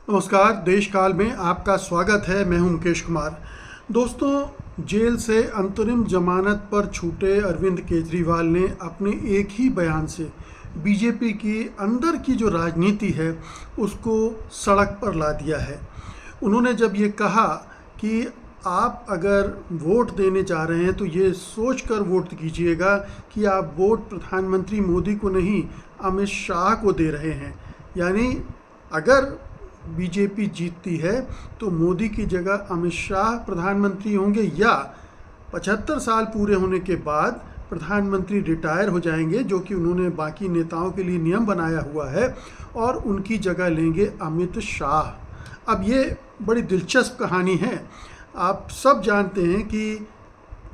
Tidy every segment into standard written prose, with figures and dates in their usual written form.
नमस्कार। देश काल में आपका स्वागत है। मैं हूं मुकेश कुमार। दोस्तों, जेल से अंतरिम जमानत पर छूटे अरविंद केजरीवाल ने अपने एक ही बयान से बीजेपी की अंदर की जो राजनीति है उसको सड़क पर ला दिया है। उन्होंने जब ये कहा कि आप अगर वोट देने जा रहे हैं तो ये सोचकर वोट कीजिएगा कि आप वोट प्रधानमंत्री मोदी को नहीं, अमित शाह को दे रहे हैं। यानी अगर बीजेपी जीतती है तो मोदी की जगह अमित शाह प्रधानमंत्री होंगे, या 75 साल पूरे होने के बाद प्रधानमंत्री रिटायर हो जाएंगे, जो कि उन्होंने बाकी नेताओं के लिए नियम बनाया हुआ है, और उनकी जगह लेंगे अमित शाह। अब ये बड़ी दिलचस्प कहानी है। आप सब जानते हैं कि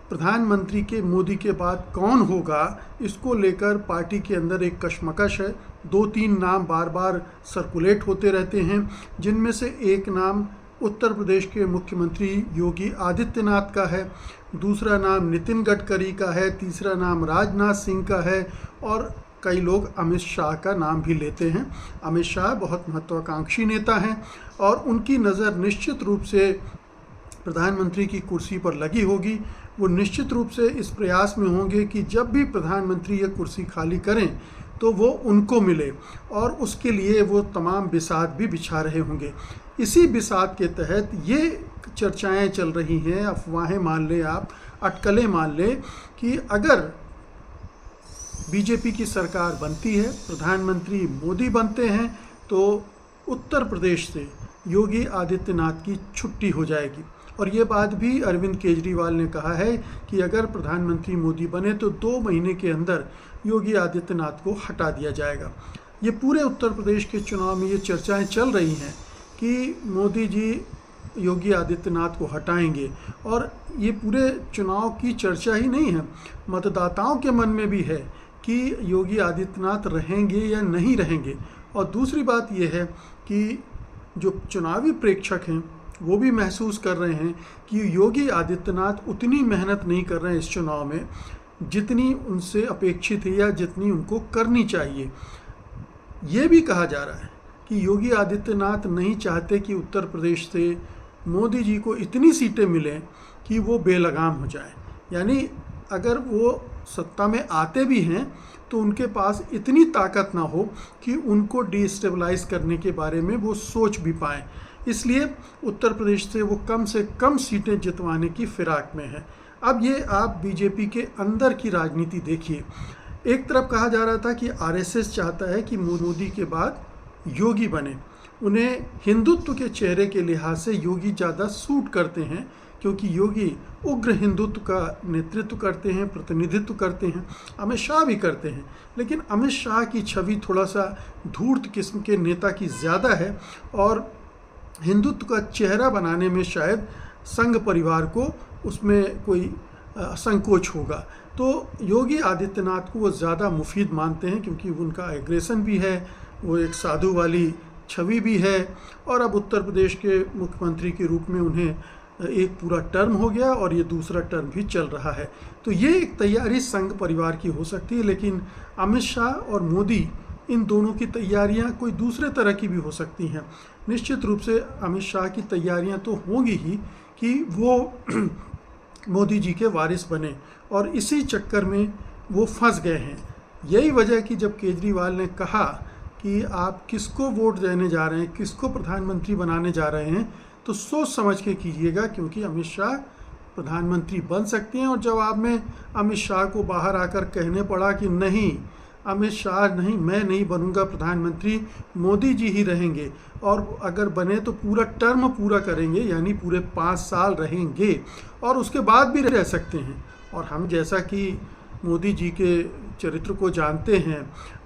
प्रधानमंत्री के मोदी के बाद कौन होगा, इसको लेकर पार्टी के अंदर एक कशमकश है। 2-3 नाम बार बार सर्कुलेट होते रहते हैं, जिनमें से एक नाम उत्तर प्रदेश के मुख्यमंत्री योगी आदित्यनाथ का है, दूसरा नाम नितिन गडकरी का है, तीसरा नाम राजनाथ सिंह का है, और कई लोग अमित शाह का नाम भी लेते हैं। अमित शाह बहुत महत्वाकांक्षी नेता हैं और उनकी नज़र निश्चित रूप से प्रधानमंत्री की कुर्सी पर लगी होगी। वो निश्चित रूप से इस प्रयास में होंगे कि जब भी प्रधानमंत्री ये कुर्सी खाली करें तो वो उनको मिले, और उसके लिए वो तमाम बिसात भी बिछा रहे होंगे। इसी बिसात के तहत ये चर्चाएं चल रही हैं, अफवाहें मान लें आप, अटकलें मान लें, कि अगर बीजेपी की सरकार बनती है, प्रधानमंत्री मोदी बनते हैं, तो उत्तर प्रदेश से योगी आदित्यनाथ की छुट्टी हो जाएगी। और ये बात भी अरविंद केजरीवाल ने कहा है कि अगर प्रधानमंत्री मोदी बने तो 2 महीने के अंदर योगी आदित्यनाथ को हटा दिया जाएगा। ये पूरे उत्तर प्रदेश के चुनाव में ये चर्चाएं चल रही हैं कि मोदी जी योगी आदित्यनाथ को हटाएंगे, और ये पूरे चुनाव की चर्चा ही नहीं है, मतदाताओं के मन में भी है कि योगी आदित्यनाथ रहेंगे या नहीं रहेंगे। और दूसरी बात ये है कि जो चुनावी प्रेक्षक हैं वो भी महसूस कर रहे हैं कि योगी आदित्यनाथ उतनी मेहनत नहीं कर रहे हैं इस चुनाव में जितनी उनसे अपेक्षित है या जितनी उनको करनी चाहिए। ये भी कहा जा रहा है कि योगी आदित्यनाथ नहीं चाहते कि उत्तर प्रदेश से मोदी जी को इतनी सीटें मिलें कि वो बेलगाम हो जाए। यानी अगर वो सत्ता में आते भी हैं तो उनके पास इतनी ताकत ना हो कि उनको डिस्टेबलाइज करने के बारे में वो सोच भी पाएँ। इसलिए उत्तर प्रदेश से वो कम से कम सीटें जितवाने की फिराक में है। अब ये आप बीजेपी के अंदर की राजनीति देखिए। एक तरफ कहा जा रहा था कि आरएसएस चाहता है कि मोदी के बाद योगी बने। उन्हें हिंदुत्व के चेहरे के लिहाज से योगी ज़्यादा सूट करते हैं, क्योंकि योगी उग्र हिंदुत्व का नेतृत्व करते हैं, प्रतिनिधित्व करते हैं, अमित शाह भी करते हैं। लेकिन अमित शाह की छवि थोड़ा सा धूर्त किस्म के नेता की ज़्यादा है, और हिंदुत्व का चेहरा बनाने में शायद संघ परिवार को उसमें कोई संकोच होगा। तो योगी आदित्यनाथ को वो ज़्यादा मुफीद मानते हैं, क्योंकि उनका एग्रेशन भी है, वो एक साधु वाली छवि भी है, और अब उत्तर प्रदेश के मुख्यमंत्री के रूप में उन्हें एक पूरा टर्म हो गया और ये दूसरा टर्म भी चल रहा है। तो ये एक तैयारी संघ परिवार की हो सकती है। लेकिन अमित शाह और मोदी, इन दोनों की तैयारियां कोई दूसरे तरह की भी हो सकती हैं। निश्चित रूप से अमित शाह की तैयारियां तो होंगी ही कि वो मोदी जी के वारिस बने, और इसी चक्कर में वो फंस गए हैं। यही वजह कि जब केजरीवाल ने कहा कि आप किसको वोट देने जा रहे हैं, किसको प्रधानमंत्री बनाने जा रहे हैं, तो सोच समझ के कीजिएगा, क्योंकि अमित शाह प्रधानमंत्री बन सकते हैं। और जवाब में अमित शाह को बाहर आकर कहने पड़ा कि नहीं, अमित शाह नहीं, मैं नहीं बनूंगा प्रधानमंत्री, मोदी जी ही रहेंगे, और अगर बने तो पूरा टर्म पूरा करेंगे, यानी पूरे 5 साल रहेंगे, और उसके बाद भी रह सकते हैं। और हम जैसा कि मोदी जी के चरित्र को जानते हैं,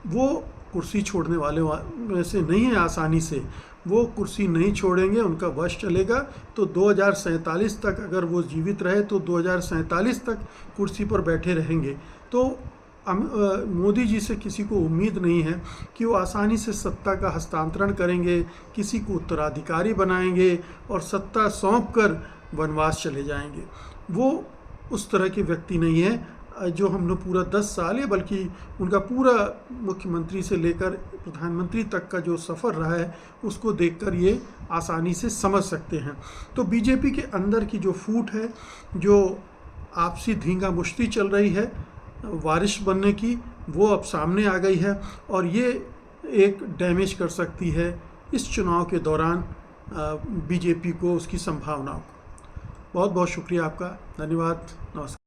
वो कुर्सी छोड़ने वाले में से नहीं है आसानी से। वो कुर्सी नहीं छोड़ेंगे, उनका वश चलेगा। तो 2047 तक अगर वो जीवित रहे तो 2047 तक कुर्सी पर बैठे रहेंगे। तो मोदी जी से किसी को उम्मीद नहीं है कि वो आसानी से सत्ता का हस्तांतरण करेंगे, किसी को उत्तराधिकारी बनाएंगे और सत्ता सौंप कर वनवास चले जाएंगे। वो उस तरह के व्यक्ति नहीं है। जो हमने पूरा 10 साल या बल्कि उनका पूरा मुख्यमंत्री से लेकर प्रधानमंत्री तक का जो सफ़र रहा है उसको देखकर ये आसानी से समझ सकते हैं। तो बीजेपी के अंदर की जो फूट है, जो आपसी धींगा मुश्ती चल रही है वारिश बनने की, वो अब सामने आ गई है और ये एक डैमेज कर सकती है इस चुनाव के दौरान बीजेपी को, उसकी संभावनाओं को। बहुत बहुत शुक्रिया आपका, धन्यवाद, नमस्कार।